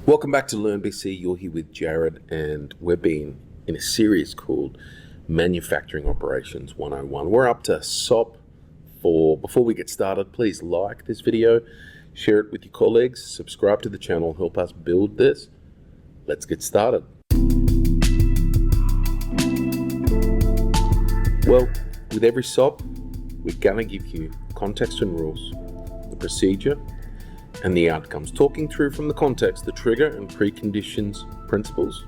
Welcome back to Learn BC. You're here with Jared, and we've been in a series called Manufacturing Operations 101. We're up to SOP-4. Before we get started, please like this video, share it with your colleagues, subscribe to the channel, help us build this. Let's get started. Well, with every SOP, we're going to give you context and rules, the procedure, and the outcomes, talking through from the context, the trigger and preconditions principles.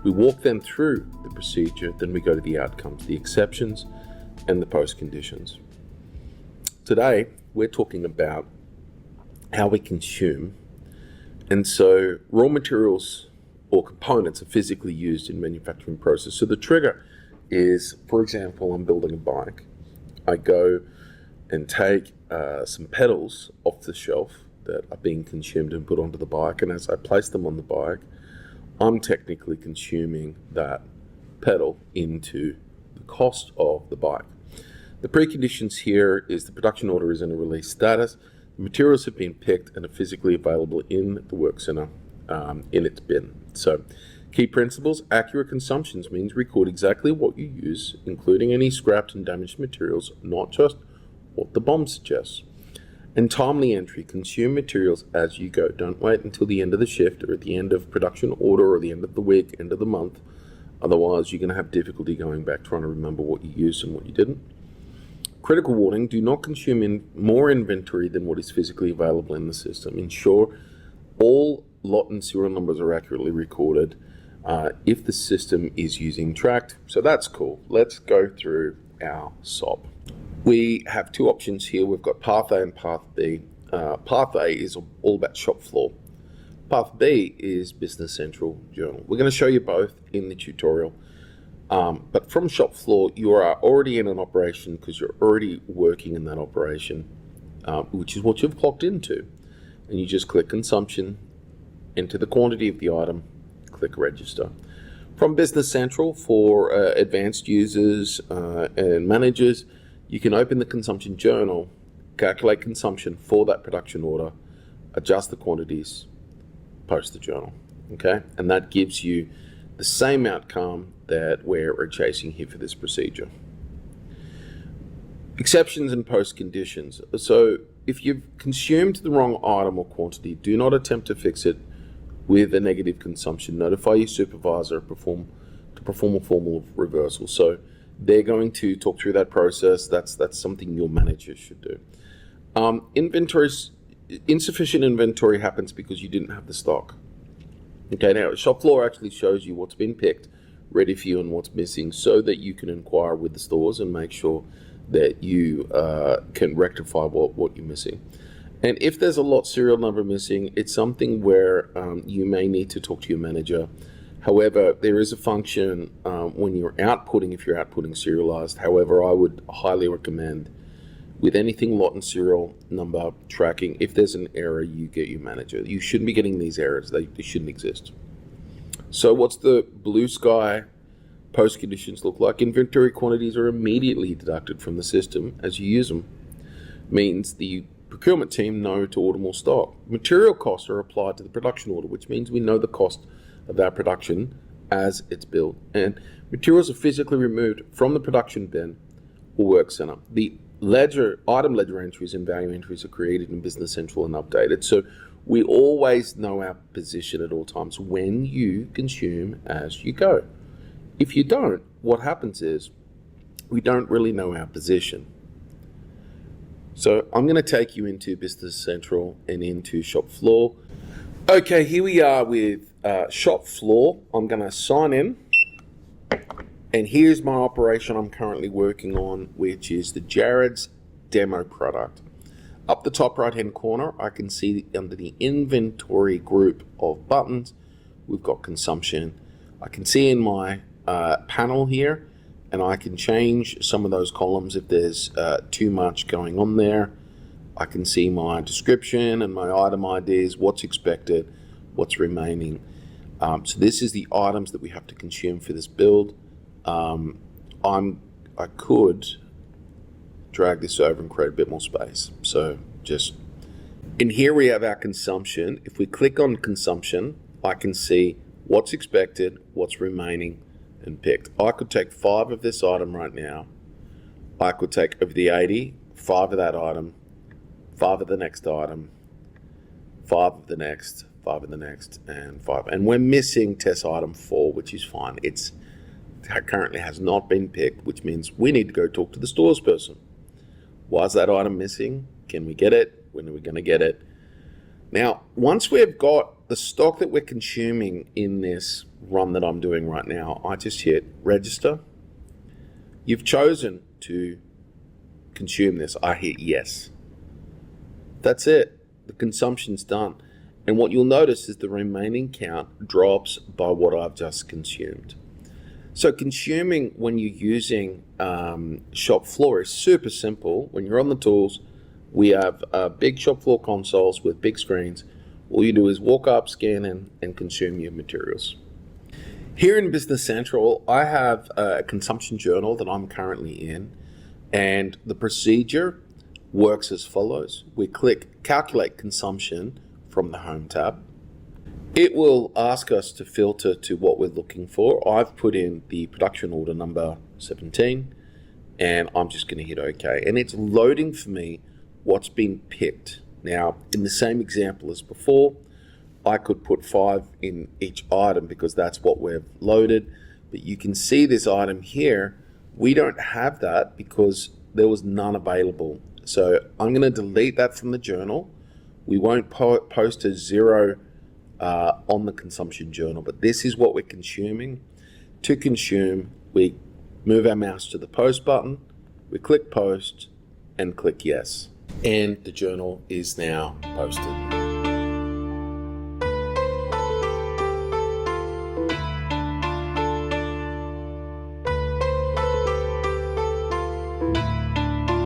We walk them through the procedure, then we go to the outcomes, the exceptions, and the post-conditions. Today, we're talking about how we consume. And so raw materials or components are physically used in manufacturing process. So the trigger is, for example, I'm building a bike. I go and take some pedals off the shelf that are being consumed and put onto the bike, and as I place them on the bike, I'm technically consuming that pedal into the cost of the bike. The preconditions here is the production order is in a release status, the materials have been picked and are physically available in the work center in its bin. So key principles: accurate consumptions means record exactly what you use, including any scrapped and damaged materials, not just what the BOM suggests. And timely entry: consume materials as you go. Don't wait until the end of the shift or at the end of production order or the end of the week, end of the month. Otherwise, you're going to have difficulty going back trying to remember what you used and what you didn't. Critical warning: do not consume more inventory than what is physically available in the system. Ensure all lot and serial numbers are accurately recorded if the system is using tracked. So that's cool. Let's go through our SOP. We have two options here. We've got Path A and Path B. Path A is all about shop floor. Path B is Business Central Journal. We're going to show you both in the tutorial. But from shop floor, you are already in an operation because you're already working in that operation, which is what you've clocked into. And you just click consumption, enter the quantity of the item, click register. From Business Central, for advanced users and managers, you can open the consumption journal, calculate consumption for that production order, adjust the quantities, post the journal, okay? And that gives you the same outcome that we're chasing here for this procedure. Exceptions and post conditions. So if you've consumed the wrong item or quantity, do not attempt to fix it with a negative consumption. Notify your supervisor to perform a formal reversal. So they're going to talk through that process. That's something your manager should do. Insufficient inventory happens because you didn't have the stock. Okay, now shop floor actually shows you what's been picked, ready for you, and what's missing, so that you can inquire with the stores and make sure that you can rectify what you're missing. And if there's a lot serial number missing, it's something where you may need to talk to your manager. However, there is a function when you're outputting, if you're outputting serialized. However, I would highly recommend with anything lot and serial number tracking, if there's an error, you get your manager. You shouldn't be getting these errors. They shouldn't exist. So what's the blue sky post conditions look like? Inventory quantities are immediately deducted from the system as you use them. Means the procurement team know to order more stock. Material costs are applied to the production order, which means we know the cost of our production as it's built, and materials are physically removed from the production bin or work center. The item ledger entries and value entries are created in Business Central and updated, so we always know our position at all times when you consume as you go. If you don't, what happens is we don't really know our position. So I'm going to take you into Business Central and into shop floor. Okay, here we are with shop floor. I'm going to sign in, and here's my operation I'm currently working on, which is the Jared's demo product. Up the top right hand corner, I can see under the inventory group of buttons, we've got consumption. I can see in my panel here, and I can change some of those columns if there's too much going on there. I can see my description and my item IDs, what's expected, what's remaining. So this is the items that we have to consume for this build. I could drag this over and create a bit more space. So just And here we have our consumption. If we click on consumption, I can see what's expected, what's remaining, and picked. I could take 5 of this item right now. I could take of the 80, 5 of that item, 5 of the next item, 5 of the next, 5 of the next, and 5. And we're missing test item 4, which is fine. It currently has not been picked, which means we need to go talk to the stores person. Why is that item missing? Can we get it? When are we going to get it? Now, once we've got the stock that we're consuming in this run that I'm doing right now, I just hit register. You've chosen to consume this. I hit yes. That's it. The consumption's done. And what you'll notice is the remaining count drops by what I've just consumed. So consuming when you're using Shop Floor is super simple. When you're on the tools, we have big shop floor consoles with big screens. All you do is walk up, scan in, and consume your materials. Here in Business Central, I have a consumption journal that I'm currently in, and the procedure works as follows. We click Calculate Consumption from the Home tab. It will ask us to filter to what we're looking for. I've put in the production order number 17, and I'm just going to hit OK. And it's loading for me what's been picked. Now, in the same example as before, I could put 5 in each item because that's what we've loaded. But you can see this item here, we don't have that because there was none available. So I'm going to delete that from the journal. We won't post a 0 on the consumption journal, but this is what we're consuming. To consume, we move our mouse to the post button, we click post and click yes. And the journal is now posted.